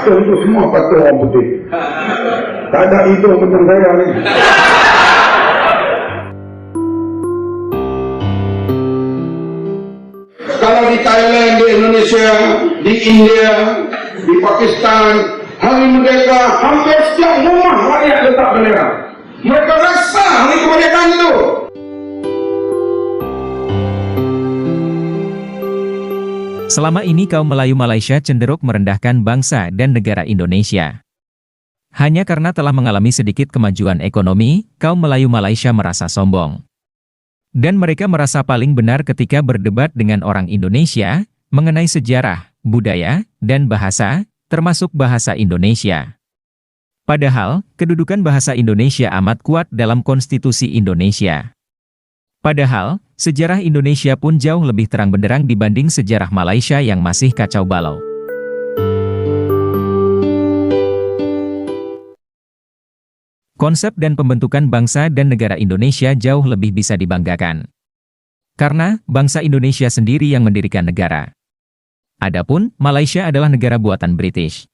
Patung itu semua patung orang putih. Tak ada itu macam saya ni. Kalau di Thailand, di Indonesia, di India, di Pakistan, hari merdeka hampir setiap rumah rakyat letak bendera. Mereka rasa hari kemerdekaan itu. Selama ini kaum Melayu Malaysia cenderung merendahkan bangsa dan negara Indonesia. Hanya karena telah mengalami sedikit kemajuan ekonomi, kaum Melayu Malaysia merasa sombong. Dan mereka merasa paling benar ketika berdebat dengan orang Indonesia mengenai sejarah, budaya, dan bahasa, termasuk bahasa Indonesia. Padahal, kedudukan bahasa Indonesia amat kuat dalam konstitusi Indonesia. Padahal, sejarah Indonesia pun jauh lebih terang benderang dibanding sejarah Malaysia yang masih kacau balau. Konsep dan pembentukan bangsa dan negara Indonesia jauh lebih bisa dibanggakan. Karena, bangsa Indonesia sendiri yang mendirikan negara. Adapun, Malaysia adalah negara buatan British.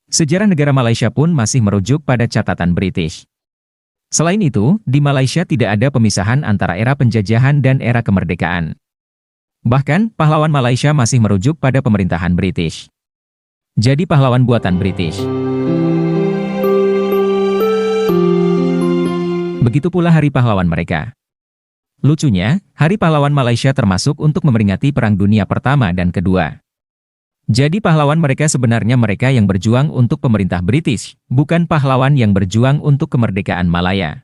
Sejarah negara Malaysia pun masih merujuk pada catatan British. Selain itu, di Malaysia tidak ada pemisahan antara era penjajahan dan era kemerdekaan. Bahkan, pahlawan Malaysia masih merujuk pada pemerintahan British. Jadi pahlawan buatan British. Begitu pula Hari Pahlawan mereka. Lucunya, Hari Pahlawan Malaysia termasuk untuk memperingati Perang Dunia Pertama dan Kedua. Jadi pahlawan mereka sebenarnya mereka yang berjuang untuk pemerintah British, bukan pahlawan yang berjuang untuk kemerdekaan Malaya.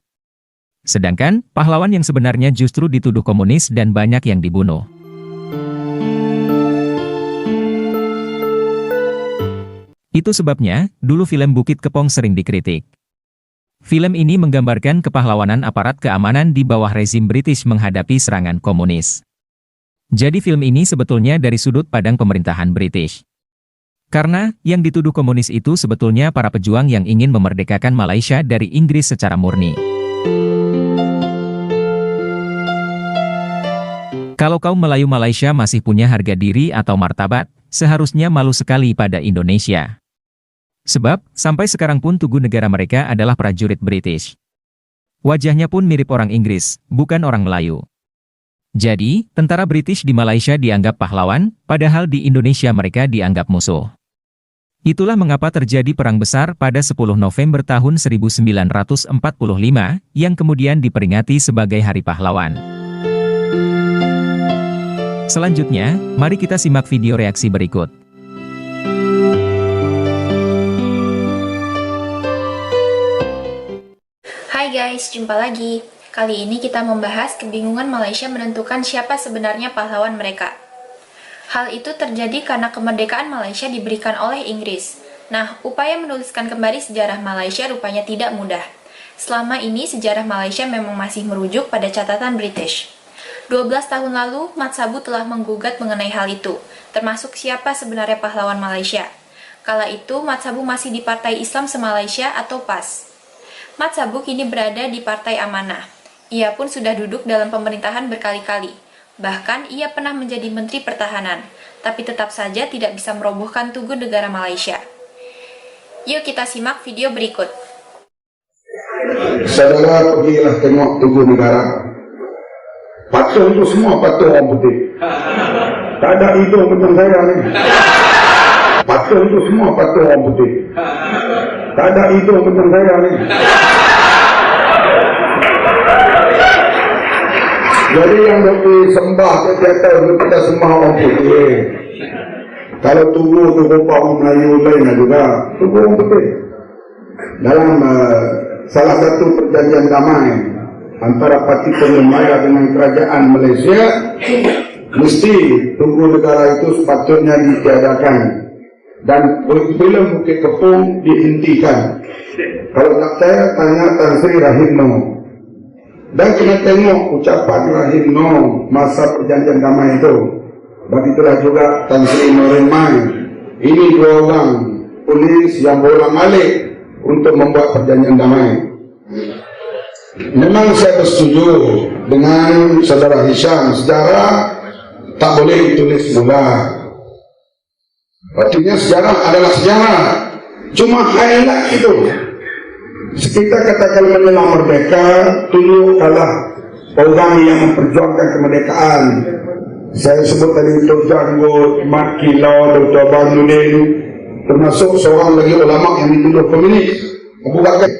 Sedangkan, pahlawan yang sebenarnya justru dituduh komunis dan banyak yang dibunuh. Itu sebabnya, dulu film Bukit Kepong sering dikritik. Film ini menggambarkan kepahlawanan aparat keamanan di bawah rezim British menghadapi serangan komunis. Jadi film ini sebetulnya dari sudut pandang pemerintahan British. Karena, yang dituduh komunis itu sebetulnya para pejuang yang ingin memerdekakan Malaysia dari Inggris secara murni. Kalau kaum Melayu Malaysia masih punya harga diri atau martabat, seharusnya malu sekali pada Indonesia. Sebab, sampai sekarang pun tugu negara mereka adalah prajurit British. Wajahnya pun mirip orang Inggris, bukan orang Melayu. Jadi, tentara British di Malaysia dianggap pahlawan, padahal di Indonesia mereka dianggap musuh. Itulah mengapa terjadi perang besar pada 10 November tahun 1945, yang kemudian diperingati sebagai Hari Pahlawan. Selanjutnya, mari kita simak video reaksi berikut. Hai guys, jumpa lagi. Kali ini kita membahas kebingungan Malaysia menentukan siapa sebenarnya pahlawan mereka. Hal itu terjadi karena kemerdekaan Malaysia diberikan oleh Inggris. Nah, upaya menuliskan kembali sejarah Malaysia rupanya tidak mudah. Selama ini sejarah Malaysia memang masih merujuk pada catatan British. 12 tahun lalu, Mat Sabu telah menggugat mengenai hal itu, termasuk siapa sebenarnya pahlawan Malaysia. Kala itu, Mat Sabu masih di Partai Islam Se-Malaysia atau PAS. Mat Sabu kini berada di Partai Amanah. Ia pun sudah duduk dalam pemerintahan berkali-kali. Bahkan ia pernah menjadi Menteri Pertahanan, tapi tetap saja tidak bisa merobohkan tugu negara Malaysia. Yuk kita simak video berikut. Saudara pergilah tengok tugu negara. Patung itu semua patung orang putih. Tak ada itu macam saya ni. Patung itu semua patung orang putih. Tak ada itu macam saya ni. Jadi yang disembah kita kita sembah orang putih. Kalau tugu orang Melayu lain juga, tugu orang putih. Dalam salah satu perjanjian damai antara Parti Kolonial Malaya dengan Kerajaan Malaysia, mesti tugu negara itu sepatutnya ditiadakan dan filem Bukit Kepong dihentikan. Kalau nak saya tanya Tan Sri Rahimno, dan kena tengok ucapan Rahimno masa perjanjian damai itu. Begitulah juga Tan Sri Norimai. Ini dua orang polis yang bolak-balik untuk membuat perjanjian damai. Memang saya bersetuju dengan saudara Hisham, sejarah tak boleh ditulis mula. Artinya sejarah adalah sejarah. Cuma highlight itu. Kita katakan menjelang merdeka, tunjukkanlah orang yang memperjuangkan kemerdekaan. Saya sebut tadi Dr. Janggut, Mat Kilau, Dr. Baharudin, termasuk seorang lagi ulama yang dituduh komunis, Abu Bakar.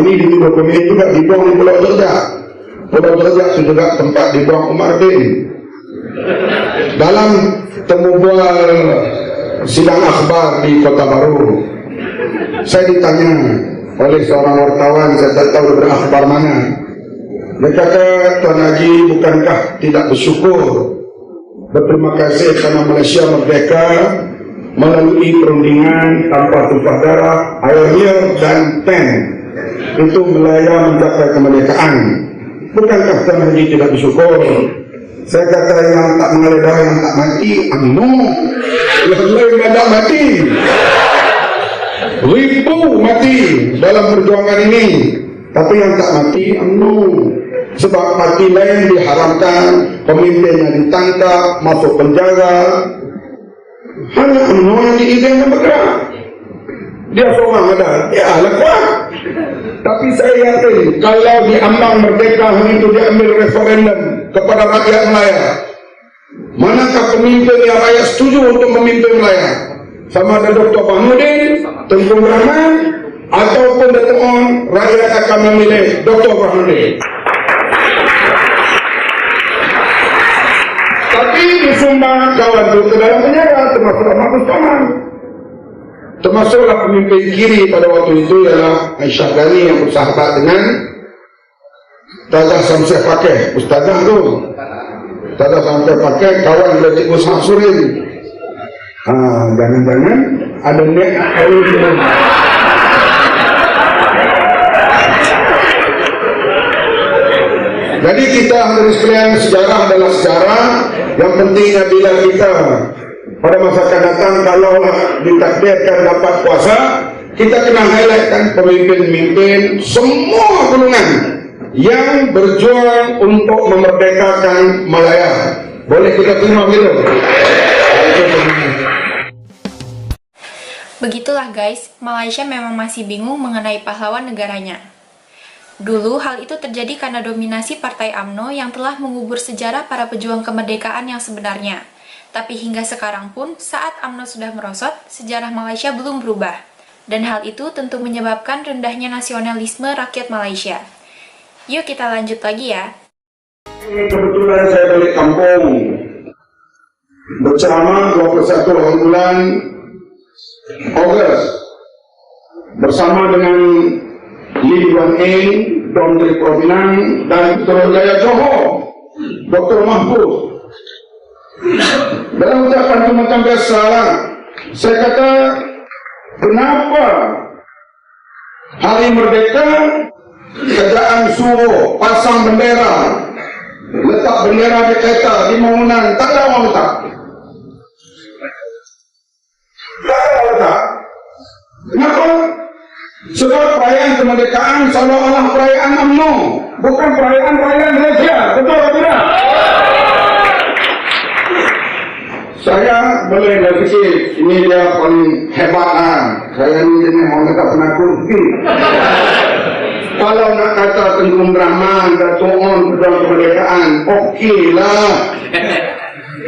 Ini dituduh komunis juga, dibuang di Pulau Terjak. Pulau Terjak itu juga tempat dibuang Umar bin. Dalam temu bual sidang akhbar di Kota Baru, saya ditanya oleh seorang wartawan, saya tak tahu berakhbar mana. Dia kata, Tuan Haji, bukankah tidak bersyukur, berterima kasih karena Malaysia merdeka melalui perundingan tanpa tumpah darah, air dan tank, itu Melaya mencapai kemerdekaan. Bukankah Tuan Haji tidak bersyukur? Saya kata, yang tak mengalir darah, yang tak mati, UMNO. Yang lain yang tak mati, ribu mati dalam perjuangan ini. Tapi yang tak mati UMNO. Sebab parti lain diharamkan, pemimpinnya ditangkap, masuk penjara. Hanya UMNO yang diizinkan bergerak. Dia seorang ada, ya lah kuat. Tapi saya yakin kalau diambang merdeka hari itu diambil referendum kepada rakyat Melaya, manakah pemimpin yang rakyat setuju untuk memimpin Melaya? Sama ada Dr. Baharudin, Tengku Rahman, ataupun Datuk On, rakyat akan memilih Dr. Baharudin. Tapi disumbang kawan itu ke dalam penjara, termasuk Mahfuz Tuaman. Termasuklah pemimpin kiri pada waktu itu ialah Aisyah Ghani yang bersahabat dengan Ustazah Samseh Pakeh. Ustazah tu Ustazah Samseh Pakeh kawan dari Cikgu Samsurin. Jangan-jangan ada niat kawin. Jadi kita harus sekalian, sejarah adalah sejarah. Yang pentingnya bila kita pada masa akan datang kalau ditakdirkan dapat kuasa, kita kena highlightkan pemimpin-pemimpin semua golongan yang berjuang untuk memerdekakan Malaya. Boleh kita terima gitu? Begitulah guys, Malaysia memang masih bingung mengenai pahlawan negaranya. Dulu hal itu terjadi karena dominasi Partai UMNO yang telah mengubur sejarah para pejuang kemerdekaan yang sebenarnya. Tapi hingga sekarang pun, saat UMNO sudah merosot, sejarah Malaysia belum berubah. Dan hal itu tentu menyebabkan rendahnya nasionalisme rakyat Malaysia. Yuk kita lanjut lagi ya. Kebetulan saya balik kampung bersama 21 bulan Ogos bersama dengan Lee Kuan Eng, Don Tri Provinang, dan Putrajaya Johor, Dr. Mahfuz. Dalam ucapan itu macam biasa lah. Saya kata, kenapa hari merdeka kerajaan suruh pasang bendera, letak bendera di kereta, di bangunan, tak ada orang letak. Tak ada orang letak. Kenapa? Sebab perayaan kemerdekaan seolah-olah perayaan UMNO, bukan perayaan Malaysia. Betul atau tidak? Saya boleh berfikir ini dia paling hebat lah. Saya ni jenis orang kata penakut sikit. Kalau nak kata Tengku Rahman, Datuk On, pejuang kemerdekaan, okeylah.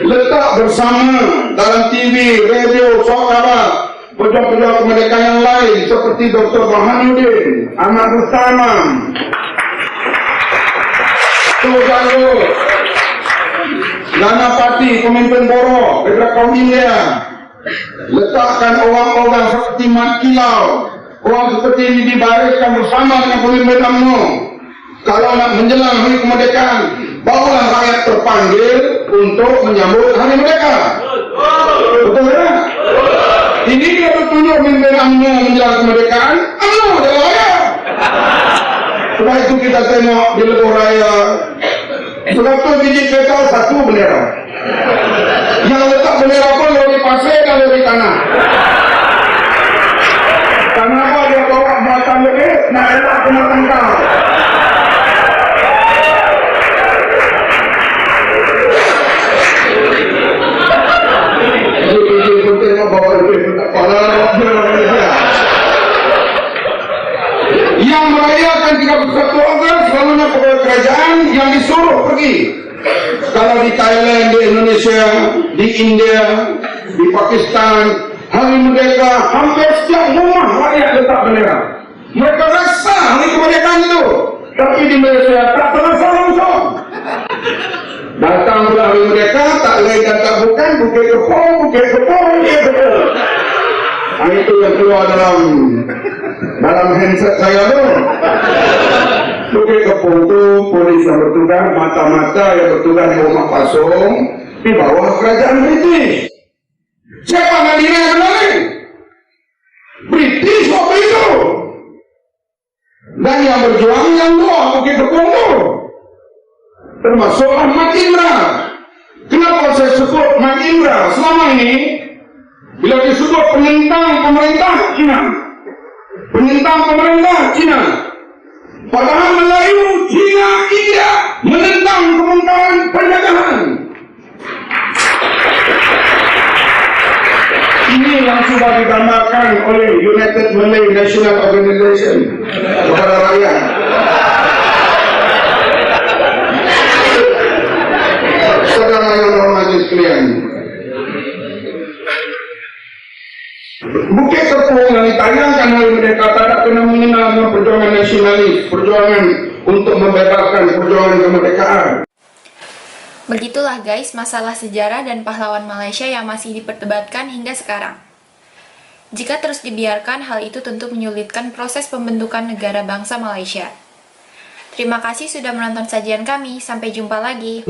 Letak bersama dalam TV, radio, suara pejuang-pejuang kemerdekaan yang lain seperti Dr. Baharudin, Ahmad Rustamam, Tuh Nana Pati, pemimpin Boro, daripada kaum India. Letakkan orang-orang seperti Mat Kilau, orang seperti ini dibariskan bersama dengan pemimpin UMNO. Kalau nak menjelang hari kemerdekaan, barulah rakyat terpanggil untuk menyambut hari merdeka. Betul tak? Ini dia bertunjuk pemimpin UMNO menjelang kemerdekaan, UMNO adalah rakyat. Sebab itu kita tengok di Lebuh Raya, 100 biji kereta, satu bendera. Yang letak bendera pun lori pasir dan lori tanah. Kenapa dia bawa muatan lebih? Nak letak kena tangkap. Jadi penting bawa lebih tak pala. Yang merayakan 31 Agustus selalunya pegawai kerajaan yang disuruh pergi. Kalau di Thailand, di Indonesia, di India, di Pakistan, hari merdeka hampir setiap rumah rakyat letak bendera. Mereka rasa hari kemerdekaan itu. Tapi di Malaysia tak terasa langsung. Datang bulan hari merdeka, tak lain dan tak bukan, bukit kepong, bukit kepong, bukit kepong. Itu yang keluar dalam handset saya tu. Bukit kepong tu polis yang bertugas, mata-mata yang bertugas di rumah pasung di bawah kerajaan British. Siapa yang diri yang benar? British waktu itu. Dan yang berjuang yang dua Bukit Kepong tu, termasuk Ahmad Indra. Kenapa saya sebut Ahmad Indra? Selama ini bila disebut penentang pemerintah Cina, padahal Melayu, Cina, India menentang kemungkaran penjajahan. Ini yang sudah digambarkan oleh United Malay National Organization kepada rakyat. Saudara yang hormati sekalian, Bukit Kepong yang ditayangkan oleh mereka tidak kena mengenal dengan perjuangan nasionalis, perjuangan untuk membebaskan, perjuangan kemerdekaan. Begitulah guys masalah sejarah dan pahlawan Malaysia yang masih diperdebatkan hingga sekarang. Jika terus dibiarkan, hal itu tentu menyulitkan proses pembentukan negara bangsa Malaysia. Terima kasih sudah menonton sajian kami, sampai jumpa lagi.